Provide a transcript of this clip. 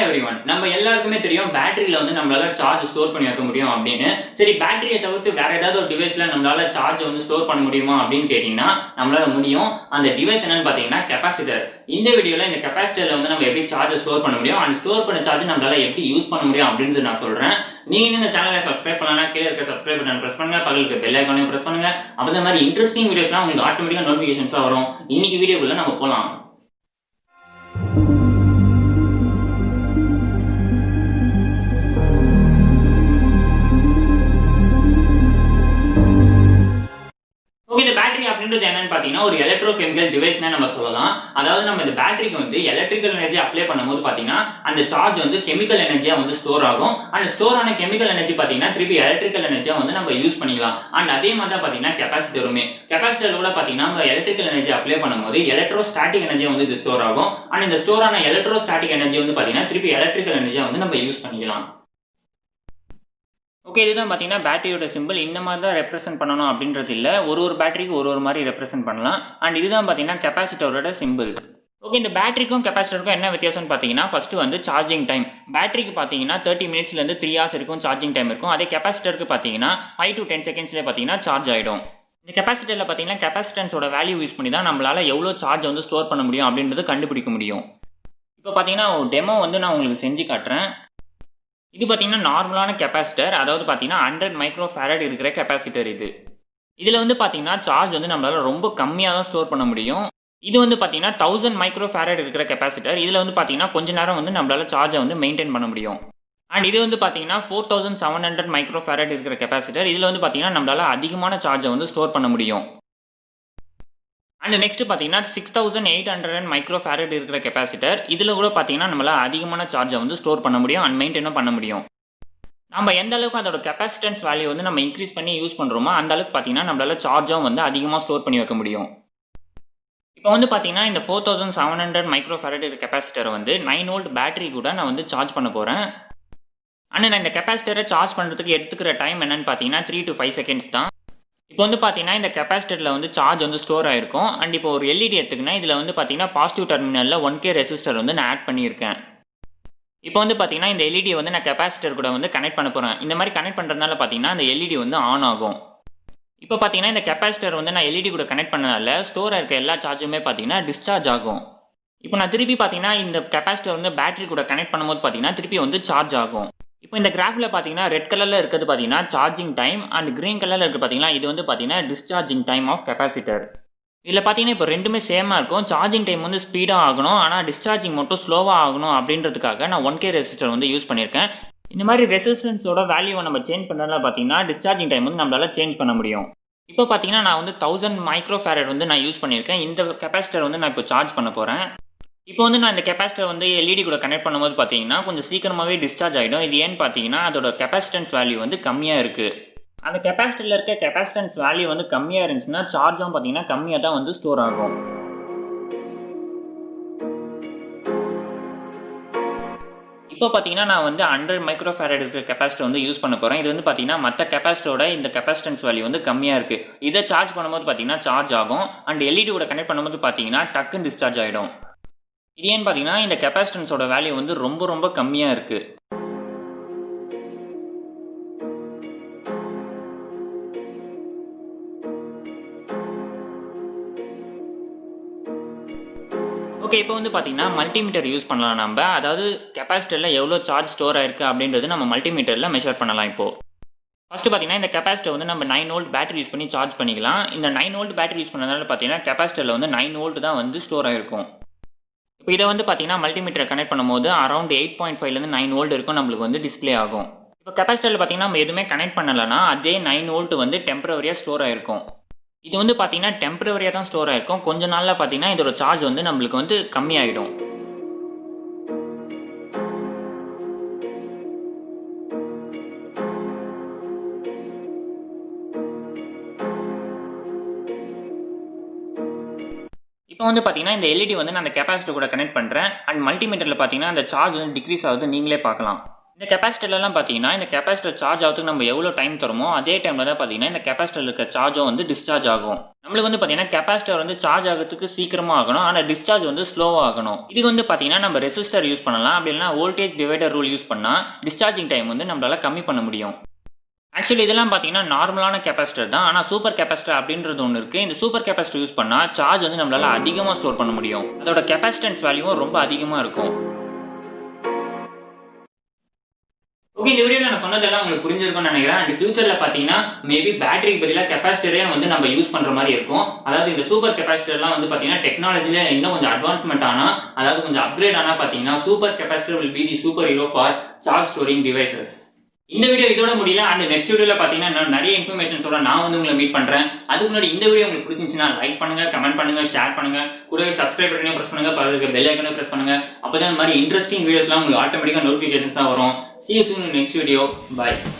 Hi everyone. நம்ம எல்லாருக்குமே தெரியும் பேட்டரியில வந்து நம்மளால சார்ஜ் ஸ்டோர் பண்ணி வைக்க முடியும் அப்படின்னு. சரி பேட்டரியை தவிர்த்து வேற ஏதாவது ஒரு டிவைஸ்ல நம்மளால சார்ஜ் வந்து ஸ்டோர் பண்ண முடியுமா அப்படின்னு கேட்டீங்கன்னா நம்மளால முடியும். அந்த டிவைஸ் என்னன்னு பாத்தீங்கன்னா கெபாசிட்டர். இந்த வீடியோல இந்த கெபாசிட்டர்ல வந்து நம்ம எப்படி சார்ஜ் ஸ்டோர் பண்ண முடியும் அண்ட் ஸ்டோர் பண்ண சார்ஜ் நம்மளால எப்படி யூஸ் பண்ண முடியும் அப்படின்னு நான் சொல்றேன். நீங்க இந்த சேனலை சப்ஸ்கிரைப் பண்ணலாம், கீழே இருக்க சப்ஸ்கிரைப் பட்டன் பிரஸ் பண்ணுங்க, பக்கத்துல இருக்க பெல் ஐகானையும் பிரஸ் பண்ணுங்க. அப்ப இந்த மாதிரி இன்ட்ரெஸ்டிங் வீடியோஸ்லாம் உங்களுக்கு ஆட்டோமேட்டிக்கா நோட்டிபிகேஷன்ஸா வரும். இன்னைக்கு வீடியோக்குள்ள நம்ம போலாம். இந்த பேட்டரி அப்படின்றது என்னன்னு பாத்தீங்கன்னா ஒரு எலக்ட்ரோகெமிக்கல் டிவைஸ்னா நம்ம சொல்லலாம். அதாவது நம்ம இந்த பேட்டரிக்கு வந்து எலக்ட்ரிக்கல் எனர்ஜி அப்ளை பண்ணும்போது பாத்தீங்கன்னா அந்த சார்ஜ் வந்து கெமிக்கல் எனர்ஜியா வந்து ஸ்டோர் ஆகும். அண்ட் ஸ்டோர் ஆன கெமிக்கல் எனர்ஜி பாத்தீங்கன்னா திருப்பி எலக்ட்ரிக்கல் எனர்ஜியா வந்து நம்ம யூஸ் பண்ணிக்கலாம். அண்ட் அதே மாதிரி தான் பாத்தீங்கன்னா கெபாசிட்டருமே. கெபாசிட்டர் கூட பாத்தீங்கன்னா நம்ம எலக்ட்ரிக்கல் எனர்ஜி அப்ளை பண்ணும்போது எலக்ட்ரோஸ்டாட்டிக் எனர்ஜியா வந்து இது ஸ்டோர் ஆகும். அண்ட் இந்த ஸ்டோர் ஆன எலக்ட்ரோஸ்டாட்டிக் எனர்ஜி வந்து பாத்தீங்கன்னா திருப்பி எலக்ட்ரிக்கல் எனர்ஜியா வந்து நம்ம யூஸ் பண்ணிக்கலாம். ஓகே, இதுதான் பார்த்தீங்கன்னா பேட்டரியோட சிம்பிள். இந்த மாதிரி தான் ரெப்ரசென்ட் பண்ணணும் அப்படின்றது இல்லை, ஒரு பேட்டரிக்கு ஒரு மாதிரி ரெப்ரசென்ட் பண்ணலாம். அண்ட் இதுதான் பார்த்தீங்கன்னா கெபாசிட்டரோட சிம்பிள். ஓகே, இந்த பேட்டரிக்கும் கெபாசிட்டருக்கும் என்ன வித்தியாசம்னு பார்த்தீங்கன்னா ஃபர்ஸ்ட் வந்து சார்ஜிங் டைம். பேட்டரிக்கு பார்த்தீங்கன்னா 30 மினிட்ஸ்லேருந்து 3 hours இருக்கும் சார்ஜிங் டைம் இருக்கும். அதே கெபாசிட்டருக்கு பார்த்தீங்கன்னா 5 to 10 secondsலேயே பார்த்தீங்கன்னா சார்ஜ் ஆகிடும். இந்த கெபாசிட்டரில் பார்த்தீங்கன்னா கெபாசிட்டன்ஸோட வேல்யூ யூஸ் பண்ணி தான் நம்மளால் எவ்வளோ சார்ஜ் வந்து ஸ்டோர் பண்ண முடியும் அப்படின்றது கண்டுபிடிக்க முடியும். இப்போ பார்த்தீங்கன்னா ஒரு டெமோ வந்து நான் உங்களுக்கு செஞ்சு காட்டுறேன். இது பார்த்தீங்கன்னா நார்மலான கெபாசிட்டர், அதாவது பார்த்தீங்கன்னா 100 மைக்ரோஃபாரட் இருக்கிற கெபாசிட்டர் இது. இதில் வந்து பார்த்தீங்கன்னா சார்ஜ் வந்து நம்மளால ரொம்ப கம்மியாக தான் ஸ்டோர் பண்ண முடியும். இது வந்து பார்த்தீங்கன்னா 1000 மைக்ரோஃபாரட் இருக்கிற கெபாசிட்டர். இதில் வந்து பார்த்தீங்கன்னா கொஞ்ச நேரம் வந்து நம்மளால சார்ஜை வந்து மெயின்டைன் பண்ண முடியும். அண்ட் இது வந்து பார்த்தீங்கன்னா 4700 மைக்ரோஃபாரட் இருக்கிற கெபாசிட்டர். இதில் வந்து பார்த்தீங்கன்னா நம்மளால அதிகமான சார்ஜை வந்து ஸ்டோர் பண்ண முடியும். அண்ட் நெக்ஸ்ட் பார்த்தீங்கன்னா 6800 மைக்ரோஃபாரட் இருக்கிற கெபாசிட்டர். இதில் கூட பார்த்தீங்கன்னா நம்மளால் அதிகமான சார்ஜை வந்து ஸ்டோர் பண்ண முடியும் அண்ட் மெயின்டைனும் பண்ண முடியும். நம்ம எந்த அளவுக்கு அதோட கெபாசிட்டன்ஸ் வேல்யூ வந்து நம்ம இன்க்ரீஸ் பண்ணி யூஸ் பண்ணுறோமோ அந்த அளவுக்கு பார்த்தீங்கன்னா நம்மளால சார்ஜும் வந்து அதிகமாக ஸ்டோர் பண்ணி வைக்க முடியும். இப்போ வந்து பார்த்தீங்கன்னா இந்த 4700 மைக்ரோஃபாரட் இருக்கிற கெபாசிட்டரை வந்து 9 volt பேட்டரி கூட நான் வந்து சார்ஜ் பண்ண போகிறேன். ஆனால் நான் இந்த கெபாசிட்டரை சார்ஜ் பண்ணுறதுக்கு எடுத்துக்கிற டைம் என்னன்னு பார்த்தீங்கன்னா 3 to 5 seconds தான். இப்போ வந்து பார்த்தீங்கன்னா இந்த கெபாசிட்டரில் வந்து சார்ஜ் வந்து ஸ்டோர் ஆகிருக்கும். அண்ட் இப்போ ஒரு எல்இடி எடுத்துக்கினா இதில் வந்து பார்த்தீங்கன்னா பாசிட்டிவ் டெர்மினலில் 1K ரெசிஸ்டர் வந்து நான் ஆட் பண்ணியிருக்கேன். இப்போ வந்து பார்த்தீங்கன்னா இந்த எல்இடி வந்து நான் கெபாசிட்டர் கூட வந்து கனெக்ட் பண்ண போகிறேன். இந்த மாதிரி கனெக்ட் பண்ணுறதுனால பார்த்தீங்கன்னா அந்த எல்இடி வந்து ஆன் ஆகும். இப்போ பார்த்தீங்கன்னா இந்த கெபாசிட்டர் வந்து நான் எல்இடி கூட கனெக்ட் பண்ணதால ஸ்டோர் இருக்க எல்லா சார்ஜுமே பார்த்தீங்கன்னா டிஸ்சார்ஜ் ஆகும். இப்போ நான் திருப்பி பார்த்தீங்கன்னா இந்த கெபாசிட்டர் வந்து பேட்டரி கூட கனெக்ட் பண்ணும்போது பார்த்தீங்கன்னா திருப்பி வந்து சார்ஜ் ஆகும். இப்போ இந்த கிராஃபில் பார்த்தீங்கன்னா ரெட் கலரில் இருக்கிறது பார்த்தீங்கன்னா சார்ஜிங் டைம் அண்ட் கிரீன் கலரில் இருக்குது பார்த்தீங்கன்னா இது வந்து பார்த்தீங்கன்னா டிஸ்சார்ஜிங் டைம் ஆஃப் கெபாசிட்டர். இதில் பார்த்தீங்கன்னா இப்போ ரெண்டுமே சேமாக இருக்கும். சார்ஜிங் டைம் வந்து ஸ்பீடாக ஆகணும், ஆனால் டிஸ்சார்ஜிங் மட்டும் ஸ்லோவாக ஆகணும் அப்படின்றதுக்காக நான் 1K ரெசிஸ்டர் வந்து யூஸ் பண்ணியிருக்கேன். இந்த மாதிரி ரெசிஸ்டன்ஸோட வேல்யூவை நம்ம சேஞ்ச் பண்ணுறதுனால பார்த்தீங்கன்னா டிஸ்சார்ஜிங் டைம் வந்து நம்மளால் சேஞ்ச் பண்ண முடியும். இப்போ பார்த்தீங்கன்னா நான் வந்து 1000 மைக்ரோஃபாரட் வந்து நான் யூஸ் பண்ணியிருக்கேன். இந்த கெபாசிட்டர் வந்து நான் இப்போ சார்ஜ் பண்ண போகிறேன். இப்போ வந்து நான் இந்த கெபாசிட்டர் வந்து எல்இடி கூட கனெக்ட் பண்ணும்போது பார்த்தீங்கன்னா கொஞ்சம் சீக்கிரமாகவே டிஸ்சார்ஜ் ஆகிடும். இது ஏன்னு பார்த்தீங்கன்னா அதோட கெபாசிட்டன்ஸ் வேல்யூ வந்து கம்மியாக இருக்குது. அந்த கெபாசிட்டரில் இருக்க கெபாசிட்டன்ஸ் வேல்யூ வந்து கம்மியாக இருந்துச்சுன்னா சார்ஜும் பார்த்தீங்கன்னா கம்மியாக தான் வந்து ஸ்டோர் ஆகும். இப்போ பார்த்தீங்கன்னா நான் வந்து 100 மைக்ரோஃபாரட் இருக்கிற கெபாசிட்டர் வந்து யூஸ் பண்ண போகிறேன். இது வந்து பார்த்தீங்கன்னா மற்ற கெபாசிட்டரோட இந்த கெபாசிட்டன்ஸ் வேல்யூ வந்து கம்மியாக இருக்குது. இதை சார்ஜ் பண்ணும்போது பார்த்தீங்கன்னா சார்ஜ் ஆகும். அண்ட் எல்இடி கூட கனெக்ட் பண்ணும்போது பார்த்தீங்கன்னா டக்குன்னு டிஸ்சார்ஜ் ஆகிடும். இது ஏன்னு பார்த்தீங்கன்னா இந்த கெபாசிட்டன்ஸோட வேல்யூ வந்து ரொம்ப கம்மியாக இருக்குது. ஓகே, இப்போ வந்து பார்த்தீங்கன்னா மல்டிமீட்டர் யூஸ் பண்ணலாம் நம்ம. அதாவது கெபாசிட்டரில் எவ்வளோ சார்ஜ் ஸ்டோர் ஆயிருக்கு அப்படின்றது நம்ம மல்டிமீட்டரில் மெஷர் பண்ணலாம். இப்போது ஃபஸ்ட்டு பார்த்தீங்கன்னா இந்த கெபாசிட்டர் வந்து நம்ம 9 volt பேட்டரி யூஸ் பண்ணி சார்ஜ் பண்ணிக்கலாம். இந்த 9 volt பேட்டரி யூஸ் பண்ணதுனால பார்த்தீங்கன்னா கெபாசிட்டரில் வந்து 9 volt தான் வந்து ஸ்டோர் ஆகிருக்கும். இப்போ இதை வந்து பார்த்தீங்கன்னா மல்டிமீட்டரை கனெக்ட் பண்ணும்போது அரௌண்ட் 8.5லேருந்து 9 volt இருக்கும் நம்மளுக்கு வந்து டிஸ்பிளே ஆகும். இப்போ கெபாசிட்டரில் பார்த்தீங்கன்னா நம்ம எதுவுமே கனெக்ட் பண்ணலைன்னா அதே 9 volt வந்து டெம்பரவரியாக ஸ்டோர் ஆகிருக்கும். இது வந்து பார்த்தீங்கன்னா டெம்பரவரியாக தான் ஸ்டோர் ஆகிருக்கும். கொஞ்ச நாளில் பார்த்தீங்கன்னா இதோட சார்ஜ் வந்து நம்மளுக்கு வந்து கம்மியாகிடும். இப்போ வந்து பார்த்தீங்கன்னா இந்த எல்இடி வந்து நான் அந்த கெபாசிட்டர் கூட கனெக்ட் பண்ணுறேன். அண்ட் மல்டிமீட்டரில் பார்த்தீங்கன்னா அந்த சார்ஜ் வந்து டிக்ரீஸ் ஆகுது, நீங்களே பார்க்கலாம். இந்த கெபாசிட்டர்லாம் பார்த்தீங்கன்னா இந்த கெபாசிட்டர் சார்ஜ் ஆகிறதுக்கு நம்ம எவ்வளோ டைம் தருமோ அதே டைமில் தான் பார்த்தீங்கன்னா இந்த கெபாசிட்டர் இருக்க சார்ஜும் வந்து டிஸ்சார்ஜ் ஆகும். நம்மளுக்கு வந்து பார்த்தீங்கன்னா கெப்பாசிட்டர் வந்து சார்ஜ் ஆகிறதுக்கு சீக்கிரமாக ஆகணும், ஆனால் டிஸ்சார்ஜ் வந்து ஸ்லோவாக ஆகணும். இது வந்து பார்த்தீங்கன்னா நம்ம ரெசிஸ்டர் யூஸ் பண்ணலாம், அப்படி இல்லைனா வோல்டேஜ் டிவைடர் ரூல் யூஸ் பண்ணால் டிஸ்சார்ஜிங் டைம் வந்து நம்மளால் கம்மி பண்ண முடியும். ஆக்சுவலி இதெல்லாம் பார்த்தீங்கன்னா நார்மலான கெப்பாசிட்டர் தான், ஆனால் சூப்பர் கெப்பாசிட்டர் அப்படின்றது ஒன்று இருக்குது. இந்த சூப்பர் கெப்பாசிட்டர் யூஸ் பண்ணால் சார்ஜ் வந்து நம்மளால் அதிகமாக ஸ்டோர் பண்ண முடியும். அதோட கெப்பாசிட்டன்ஸ் வேல்யூவும் ரொம்ப அதிகமாக இருக்கும். ஓகே, இந்த வீடியோவில் நான் சொன்னதெல்லாம் உங்களுக்கு புரிஞ்சிருக்கும்னு நினைக்கிறேன். அண்ட் ஃபியூச்சரில் பார்த்தீங்கன்னா மேபி பேட்டரிக்கு பதிலாக கெப்பாசிட்டரே வந்து நம்ம யூஸ் பண்ணுற மாதிரி இருக்கும். அதாவது இந்த சூப்பர் கெப்பாசிட்டர்லாம் வந்து பார்த்தீங்கன்னா டெக்னாலஜியில் இன்னும் கொஞ்சம் அட்வான்ஸ்மெண்ட் ஆனால், அதாவது கொஞ்சம் அப்கிரேட் ஆனால் பார்த்தீங்கன்னா super capacitor will be the super hero for charge storing devices. இந்த வீடியோ இதோட முடியல. அண்ட் நெக்ஸ்ட் வீடியோவில் பார்த்தீங்கன்னா நிறைய இன்ஃபர்மேஷன்ஸோட நான் வந்து உங்களை மீட் பண்ணுறேன். அதுக்கு முன்னாடி இந்த வீடியோ உங்களுக்கு பிடிச்சிருந்துச்சுன்னா லைக் பண்ணுங்க, கமெண்ட் பண்ணுங்க, ஷேர் பண்ணுங்க, கூடவே சப்ஸ்கிரைப் பண்ணி ப்ரெஸ் பண்ணுங்க, பக்கத்துல பெல் ஐகானை ப்ரெஸ் பண்ணுங்க. அப்போ தான் இந்த மாதிரி இன்ட்ரெஸ்டிங் வீடியோஸ்லாம் உங்களுக்கு ஆட்டோமேட்டிக்காக நோட்டிஃபிகேஷன்ஸ் தான் வரும். See you soon in next video. Bye.